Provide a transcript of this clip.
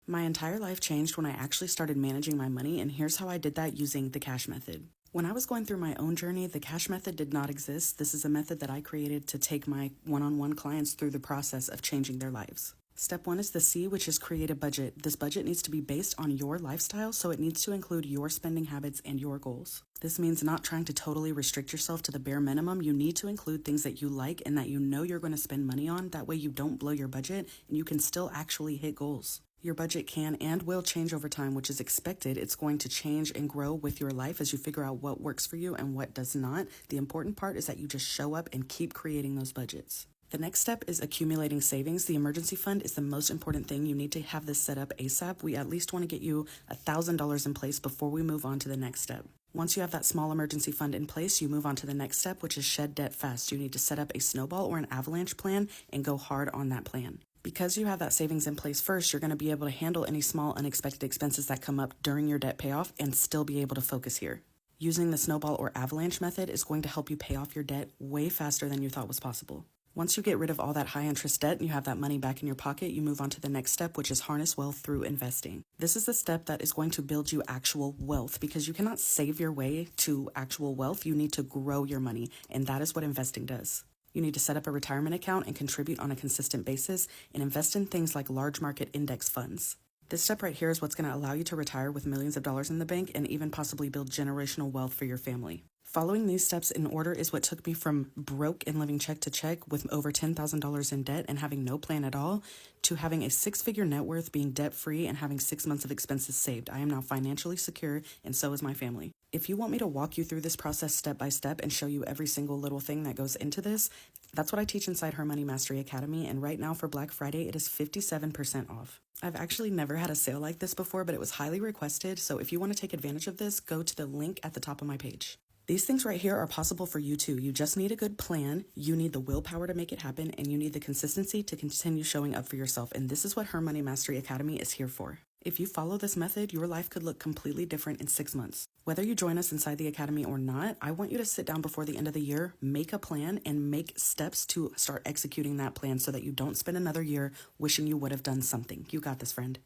My entire life changed when I actually started managing my money, and here's how I did that using the cash method. When I was going through my own journey, the cash method did not exist. This is a method that I created to take my one-on-one clients through the process of changing their lives. Step 1 is the C, which is create a budget. This budget needs to be based on your lifestyle, so it needs to include your spending habits and your goals. This means not trying to totally restrict yourself to the bare minimum. You need to include things that you like and that you know you're going to spend money on. That way you don't blow your budget and you can still actually hit goals. Your budget can and will change over time, which is expected. It's going to change and grow with your life as you figure out what works for you and what does not. The important part is that you just show up and keep creating those budgets. The next step is accumulating savings. The emergency fund is the most important thing. You need to have this set up ASAP. We at least want to get you $1,000 in place before we move on to the next step. Once you have that small emergency fund in place, you move on to the next step, which is shed debt fast. You need to set up a snowball or an avalanche plan and go hard on that plan. Because you have that savings in place first, you're going to be able to handle any small unexpected expenses that come up during your debt payoff and still be able to focus here. Using the snowball or avalanche method is going to help you pay off your debt way faster than you thought was possible. Once you get rid of all that high interest debt and you have that money back in your pocket, you move on to the next step, which is harness wealth through investing. This is the step that is going to build you actual wealth because you cannot save your way to actual wealth. You need to grow your money, and that is what investing does. You need to set up a retirement account and contribute on a consistent basis and invest in things like large market index funds. This step right here is what's going to allow you to retire with millions of dollars in the bank and even possibly build generational wealth for your family. Following these steps in order is what took me from broke and living check to check with over $10,000 in debt and having no plan at all to having a six-figure net worth, being debt-free, and having 6 months of expenses saved. I am now financially secure, and so is my family. If you want me to walk you through this process step by step and show you every single little thing that goes into this, that's what I teach inside her Money Mastery Academy, and right now for Black Friday, it is 57% off. I've actually never had a sale like this before, but it was highly requested, so if you want to take advantage of this, go to the link at the top of my page. These things right here are possible for you too. You just need a good plan, you need the willpower to make it happen, and you need the consistency to continue showing up for yourself, and this is what her Money Mastery Academy is here for. If you follow this method, your life could look completely different in 6 months. Whether you join us inside the academy or not, I want you to sit down before the end of the year, make a plan, and make steps to start executing that plan so that you don't spend another year wishing you would have done something. You got this, friend.